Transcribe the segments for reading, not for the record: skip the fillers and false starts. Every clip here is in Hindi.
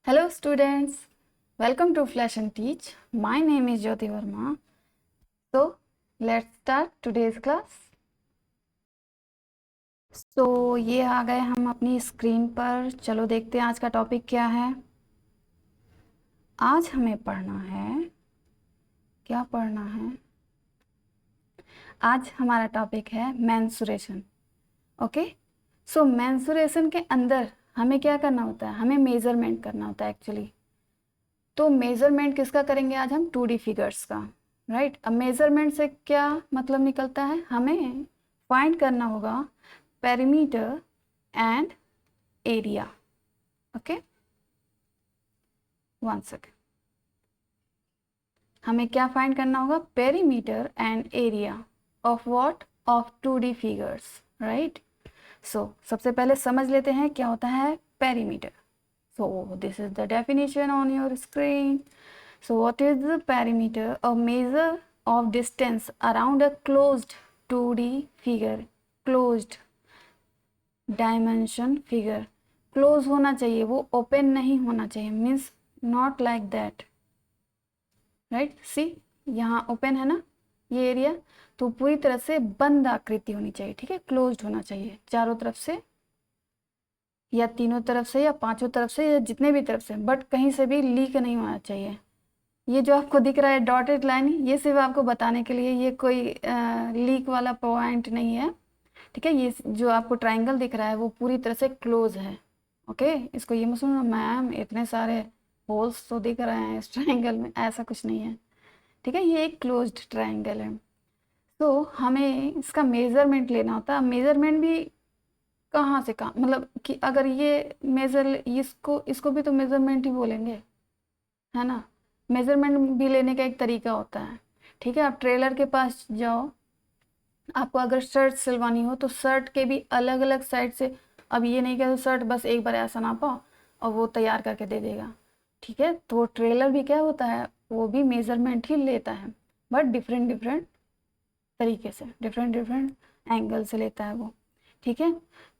Hello students, welcome to Flash and Teach. My name is Jyoti Verma. So let's start today's class. So ये आ गए हम अपनी स्क्रीन पर। चलो देखते हैं आज का टॉपिक क्या है। आज हमें पढ़ना है, क्या पढ़ना है? आज हमारा टॉपिक है मेंसुरेशन। ओके, सो मेंसुरेशन के अंदर हमें क्या करना होता है? हमें मेजरमेंट करना होता है एक्चुअली। तो मेजरमेंट किसका करेंगे आज हम? 2D फिगर्स का, राइट। अब मेजरमेंट से क्या मतलब निकलता है? हमें फाइंड करना होगा perimeter and area. Okay, one second. हमें क्या फाइंड करना होगा? Perimeter and area of what? Of 2D figures, right. So सबसे पहले समझ लेते हैं क्या होता है perimeter. So this is the definition on your screen. So what is the perimeter? A measure of distance around a closed 2D figure. Closed dimension figure. Close होना चाहिए, वो open नहीं होना चाहिए, means not like that. Right? See, यहाँ open है ना ये एरिया, तो पूरी तरह से बंद आकृति होनी चाहिए, ठीक है। क्लोज्ड होना चाहिए चारों तरफ से, या तीनों तरफ से, या पांचों तरफ से, या जितने भी तरफ से, बट कहीं से भी लीक नहीं होना चाहिए। ये जो आपको दिख रहा है डॉटेड लाइन, ये सिर्फ आपको बताने के लिए, ये कोई लीक वाला पॉइंट नहीं है, ठीक है। ये जो आपको ट्राइंगल दिख रहा है वो पूरी तरह से क्लोज है। ओके, इसको ये मत सुनो मैम इतने सारे होल्स तो दिख रहे हैं इस ट्राइंगल में, ऐसा कुछ नहीं है, ठीक है। ये एक क्लोज्ड ट्राइंगल है। तो हमें इसका मेजरमेंट लेना होता है। मेजरमेंट भी कहाँ से कहाँ, मतलब कि अगर ये मेजर, इसको भी तो मेजरमेंट ही बोलेंगे, है ना। मेजरमेंट भी लेने का एक तरीका होता है, ठीक है। आप ट्रेलर के पास जाओ, आपको अगर शर्ट सिलवानी हो तो शर्ट के भी अलग अलग साइड से, अब ये नहीं कहते शर्ट बस एक बार ऐसा नापा और वो तैयार करके दे देगा, ठीक है। तो ट्रेलर भी क्या होता है, वो भी मेजरमेंट ही लेता है, बट डिफरेंट डिफरेंट तरीके से, डिफरेंट डिफरेंट एंगल से लेता है वो, ठीक है।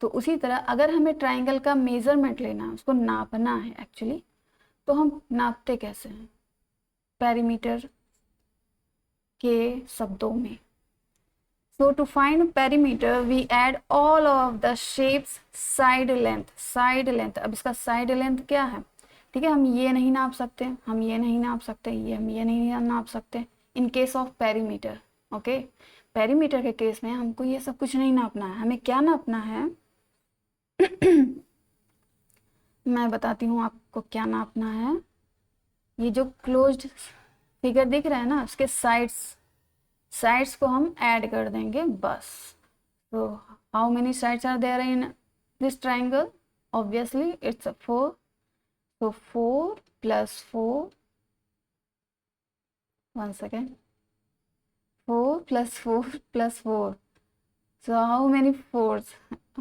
तो उसी तरह अगर हमें ट्राइंगल का मेजरमेंट लेना है, उसको नापना है एक्चुअली, तो हम नापते कैसे हैं? पेरीमीटर के शब्दों में। So to find perimeter we add all of the shapes side length. Side length, अब इसका साइड लेंथ क्या है, ठीक है। हम ये नहीं नाप सकते, हम ये नहीं नाप सकते, ये हम ये नहीं नाप सकते इन case of perimeter. Okay, perimeter के केस में हमको ये सब कुछ नहीं नापना है। हमें क्या नापना है? मैं बताती हूँ आपको क्या नापना है। ये जो क्लोज्ड फिगर दिख रहा है ना, उसके साइड्स को हम ऐड कर देंगे बस। तो how many sides are there in this triangle? Obviously it's 4। तो 4 + 4, 1 second, 4 + 4 + 4. So how many fours?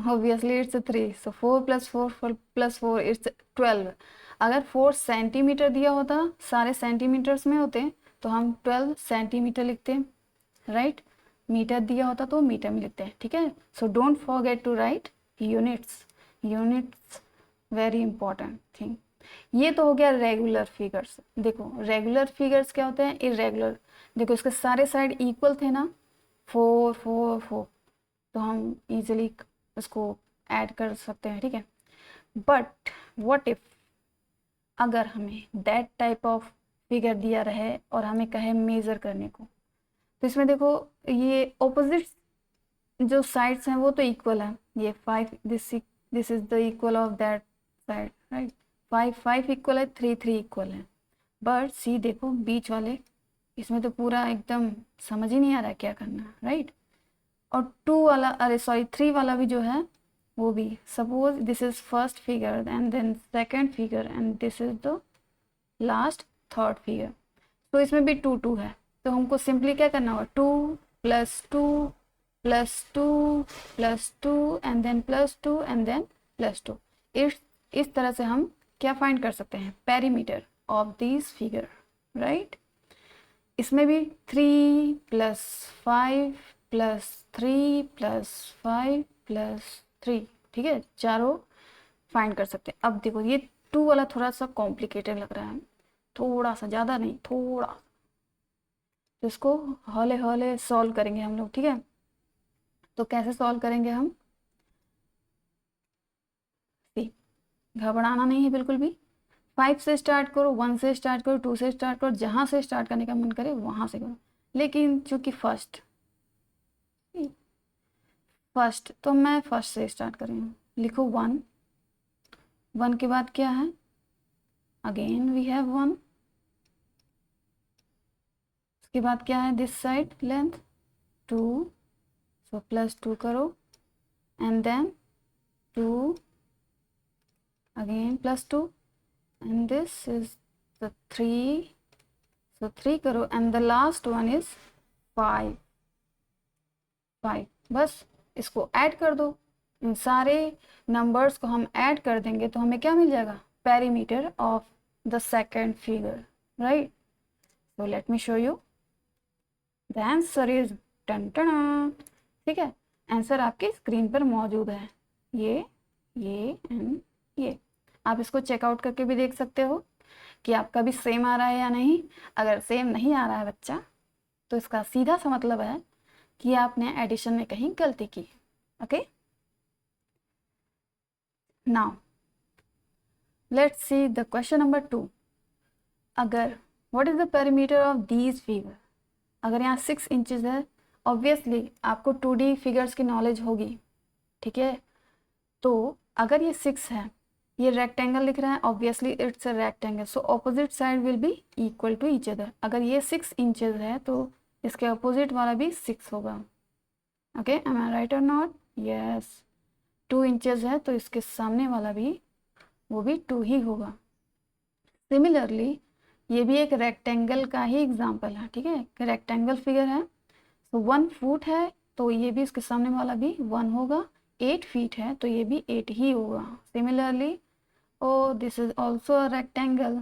Obviously it's 3. So 4 + 4 + 4 it's 12. अगर 4 सेंटीमीटर दिया होता, सारे सेंटीमीटर्स में होते, तो हम 12 सेंटीमीटर लिखते, राइट। मीटर दिया होता तो मीटर में लिखते हैं, ठीक है। So don't forget to write units. Units very important thing. ये तो हो गया रेगुलर फिगर्स। देखो रेगुलर फिगर्स क्या होते हैं? इरेगुलर। देखो इसके सारे साइड इक्वल थे ना, 4 4 4, तो हम इजीली इसको ऐड कर सकते हैं, ठीक है। बट व्हाट इफ अगर हमें दैट टाइप ऑफ फिगर दिया रहे और हमें कहे मेजर करने को, तो इसमें देखो ये ऑपोजिट जो साइड्स हैं वो तो इक्वल है। ये 5, this is the equal of that side, right. 5 5 equal है, 3 3 इक्वल है। बट सी देखो बीच वाले, इसमें तो पूरा एकदम समझ ही नहीं आ रहा क्या करना, राइट। और 2 वाला, अरे सॉरी 3 वाला भी जो है वो भी, suppose this is first figure and then second figure and this is the last third figure, तो इसमें भी 2 2 है। तो हमको सिंपली क्या करना होगा? 2 + 2 + 2 + 2 एंड देन +2 एंड देन +2। इस तरह से हम क्या फाइंड कर सकते हैं? Perimeter of this figure, right. इसमें भी 3 + 5 + 3 + 5 + 3, ठीक है, चारों फाइंड कर सकते हैं। अब देखो ये टू वाला थोड़ा सा कॉम्प्लिकेटेड लग रहा है, थोड़ा सा, ज़्यादा नहीं, थोड़ा। तो इसको हौले हौले सॉल्व करेंगे हम लोग, ठीक है। तो कैसे सॉल्व करेंगे हम, घबराना नहीं है बिल्कुल भी। 5 से स्टार्ट करो, 1 से स्टार्ट करो, 2 से स्टार्ट करो, जहाँ से स्टार्ट करने का मन करे वहाँ से करो। लेकिन चूँकि फर्स्ट तो मैं फर्स्ट से स्टार्ट कर रही हूँ। लिखो 1, 1 के बाद क्या है, अगेन वी हैव 1, उसके बाद क्या है, दिस साइड लेंथ 2, सो +2 करो, and then 2, again +2, and this is the 3, so 3 करो, and the last one is 5, बस इसको ऐड कर दो। इन सारे नंबर्स को हम ऐड कर देंगे तो हमें क्या मिल जाएगा, perimeter of the second figure, right. So let me show you the answer is ten ten, ठीक है। आंसर आपकी स्क्रीन पर मौजूद है, ये एंड ये। आप इसको चेकआउट करके भी देख सकते हो कि आपका भी सेम आ रहा है या नहीं। अगर सेम नहीं आ रहा है बच्चा, तो इसका सीधा सा मतलब है कि आपने एडिशन में कहीं गलती की। Okay, now let's see the question number 2। अगर what is the perimeter of these figure, अगर यहाँ 6 इंचेस है, ऑब्वियसली आपको 2D फिगर्स की नॉलेज होगी, ठीक है। तो अगर ये 6 है, ये रेक्टेंगल लिख रहा है, obviously it's a rectangle, so opposite side will be equal to each other. अगर ये 6 इंचेस है तो इसके अपोजिट वाला भी 6 होगा। ओके, एम आई राइट और नॉट, यस। 2 इंचेस है तो इसके सामने वाला भी, वो भी 2 ही होगा। सिमिलरली ये भी एक रेक्टेंगल का ही एग्जाम्पल है, ठीक है, रेक्टेंगल फिगर है। तो 1 फुट है तो ये भी इसके सामने वाला भी 1 होगा। 8 फीट है तो ये भी 8 ही होगा। Similarly this is also a rectangle,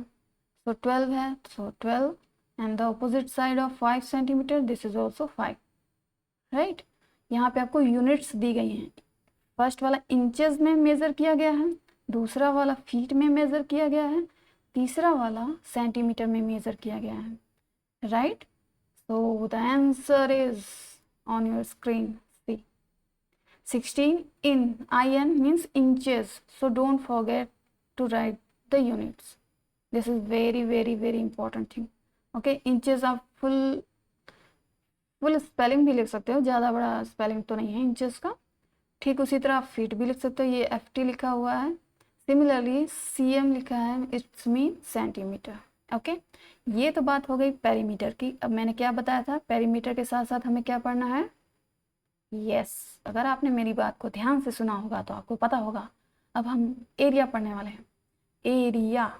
so 12 है, so 12, and the opposite side of 5 centimetre, this is also 5, right. यहाँ पे आपको यूनिट्स दी गई हैं। फर्स्ट वाला इंचेस में मेज़र किया गया है, दूसरा वाला फीट में मेज़र किया गया है, तीसरा वाला सेंटीमीटर में मेज़र किया गया है, right. So the answer is on your screen, see 16 in IN means inches, so don't forget to write the units. This is very very very important thing. Okay, inches आप फुल स्पेलिंग भी लिख सकते हो, ज़्यादा बड़ा स्पेलिंग तो नहीं है इंचेस का। ठीक उसी तरह आप फीट भी लिख सकते हो, ये FT लिखा हुआ है। सिमिलरली CM लिखा है, इट्स मीन सेंटीमीटर। ओके, ये तो बात हो गई पेरीमीटर की। अब मैंने क्या बताया था, पेरीमीटर के साथ साथ हमें क्या पढ़ना है, यस, अगर आपने मेरी बात को ध्यान से सुना होगा तो आपको पता होगा। अब हम एरिया पढ़ने वाले हैं। Area,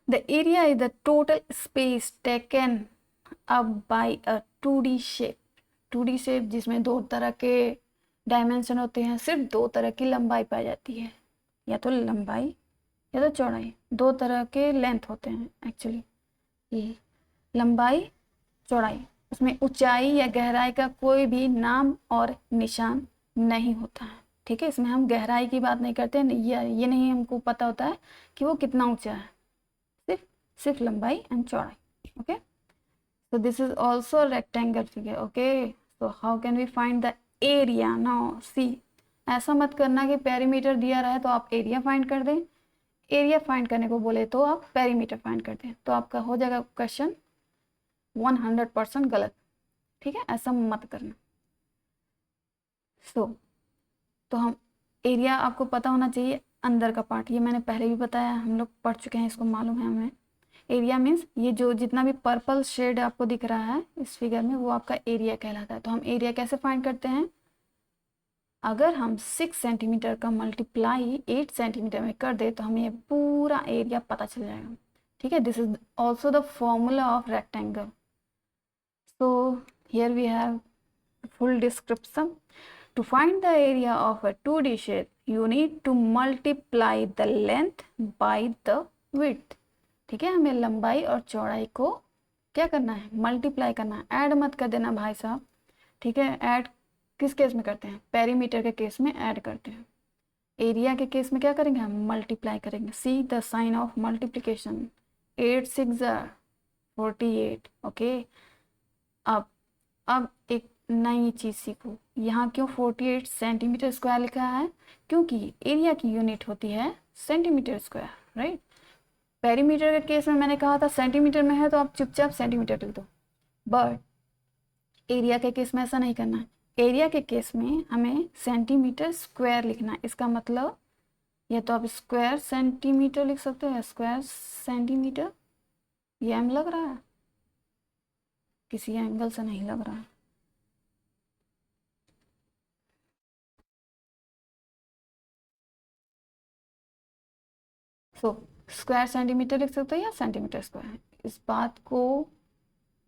the area is the total space taken up by a 2D shape. 2D shape जिसमें 2 तरह के डायमेंशन होते हैं, सिर्फ 2 तरह की लंबाई पाई जाती है, या तो लंबाई या तो चौड़ाई। 2 तरह के लेंथ होते हैं एक्चुअली, लंबाई चौड़ाई। उसमें ऊंचाई या गहराई का कोई भी नाम और निशान नहीं होता है, ठीक है। इसमें हम गहराई की बात नहीं करते, ये नहीं हमको पता होता है कि वो कितना ऊंचा है, सिर्फ लंबाई एंड चौड़ाई। Okay, so this is also a rectangle figure. Okay, so how can we find the area now? See, ऐसा मत करना कि पेरीमीटर दिया रहा है तो आप एरिया फाइंड कर दें, एरिया फाइंड करने को बोले तो आप पेरीमीटर फाइंड कर दें, तो आपका हो जाएगा क्वेश्चन 100% गलत, ठीक है। ऐसा मत करना। तो हम एरिया आपको पता होना चाहिए, अंदर का पार्ट, ये मैंने पहले भी बताया, हम लोग पढ़ चुके हैं, इसको मालूम है हमें। एरिया मीन्स ये जो जितना भी पर्पल शेड आपको दिख रहा है इस फिगर में, वो आपका एरिया कहलाता है। तो हम एरिया कैसे फाइंड करते हैं, अगर हम 6 सेंटीमीटर का मल्टीप्लाई 8 सेंटीमीटर में कर दे तो हमें ये पूरा एरिया पता चल जाएगा, ठीक है। This is also the formula of rectangle. So here we have full description. To find the area of a 2D shape, you need to multiply the length by the width. ठीक है, हमें लंबाई और चौड़ाई को क्या करना है, मल्टीप्लाई करना है, ऐड मत कर देना भाई साहब, ठीक है। ऐड किस केस में करते हैं, पेरीमीटर के केस में ऐड करते हैं। एरिया के केस में क्या करेंगे हम, मल्टीप्लाई करेंगे। See the sign of multiplication, 8 6 48। Okay, अब एक नई चीज़ सीखो। यहाँ क्यों 48 सेंटीमीटर स्क्वायर लिखा है, क्योंकि एरिया की यूनिट होती है सेंटीमीटर स्क्वायर, राइट। पेरीमीटर के केस में मैंने कहा था सेंटीमीटर में है तो आप चुपचाप सेंटीमीटर लिख दो, बट एरिया के केस में ऐसा नहीं करना है। एरिया के केस में हमें सेंटीमीटर स्क्वायर लिखना है। इसका मतलब या तो आप स्क्वायर सेंटीमीटर लिख सकते हो या स्क्वायर सेंटीमीटर। ये एम लग रहा है, किसी एंगल से नहीं लग रहा है। सो स्क्वायर सेंटीमीटर लिख सकते हो या सेंटीमीटर स्क्वायर। इस बात को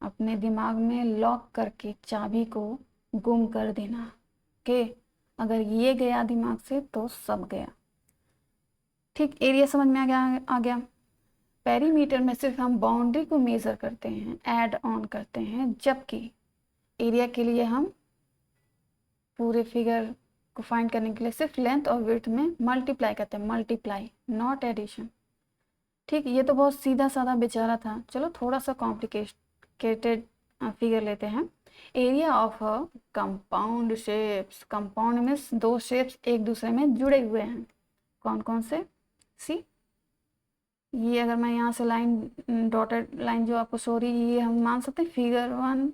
अपने दिमाग में लॉक करके चाबी को गुम कर देना। ओके, अगर ये गया दिमाग से तो सब गया। ठीक, एरिया समझ में आ गया। पेरीमीटर में सिर्फ हम बाउंड्री को मेज़र करते हैं, ऐड ऑन करते हैं, जबकि एरिया के लिए हम पूरे फिगर को फाइंड करने के लिए सिर्फ लेंथ और विड्थ में मल्टीप्लाई करते हैं, मल्टीप्लाई नॉट एडिशन। ठीक, ये तो बहुत सीधा साधा बेचारा था। चलो थोड़ा सा कॉम्प्लिकेटेड फिगर लेते हैं। Area of a compound shapes, compound means दो शेप्स एक दूसरे में जुड़े हुए हैं। कौन कौन से, सी ये अगर मैं यहाँ से लाइन डॉटेड लाइन जो आपको सो रही है, ये हम मान सकते हैं फिगर 1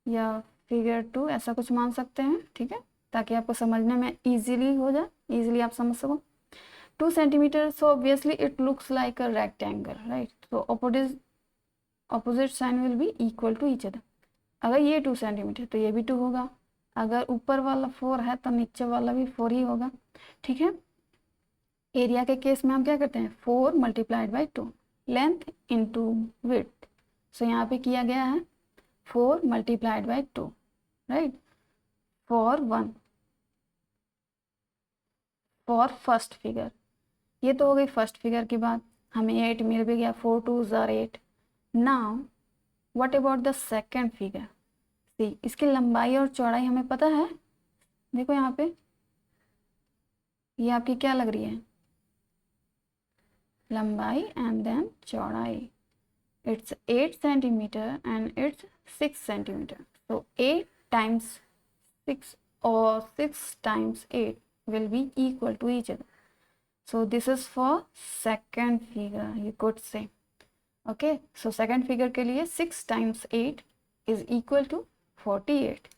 या फिगर 2, ऐसा कुछ मान सकते हैं। ठीक है, ताकि आपको समझने में इजीली हो जाए, इजीली आप समझ सको। 2 centimetre, so obviously it looks like a rectangle, right. तो opposite side will be equal to each other. अगर ये 2 सेंटीमीटर तो ये भी 2 होगा। अगर ऊपर वाला 4 है तो नीचे वाला भी 4 ही होगा। ठीक है, एरिया के केस में हम क्या करते हैं, 4 multiplied by 2, length into width. So यहाँ पे किया गया है 4 multiplied by 2, right, for 1, for first figure. ये तो हो गई फर्स्ट फिगर की बात, हमें 8 मिल भी गया, 4 2 ज़ार 8। Now what about the second figure. See, इसकी लंबाई और चौड़ाई हमें पता है। देखो यहाँ पे ये आपकी क्या लग रही है, लंबाई एंड देन चौड़ाई। It's 8 centimeter and it's 6 centimeter. So 8 times 6 or 6 times 8 will be equal to each other. So this is for second figure, you could say. Okay, so second figure के लिए 6 times 8 is equal to 48.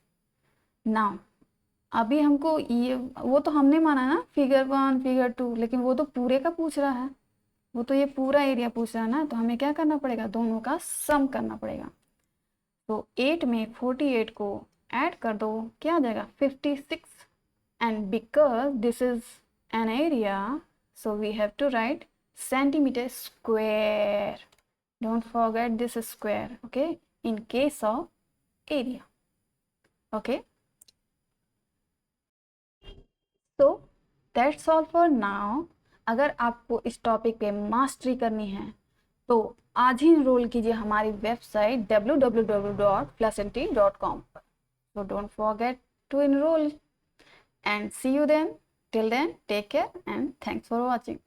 Now अभी हमको ये, वो तो हमने माना ना फिगर 1 फिगर 2, लेकिन वो तो पूरे का पूछ रहा है, वो तो ये पूरा एरिया पूछ रहा है ना। तो हमें क्या करना पड़ेगा, दोनों का सम करना पड़ेगा। तो 8 में 48 को ऐड कर दो, क्या आ जाएगा 56। And because this is an area, so we have to write centimetre square. Don't forget this square, okay, in case of area. Okay, तो दैट्स ऑल फॉर नाउ। अगर आपको इस टॉपिक पे मास्टरी करनी है तो आज ही इनरोल कीजिए हमारी वेबसाइट www.fluency.com पर। So don't forget to enrol and see you then. Till then take care and thanks for watching.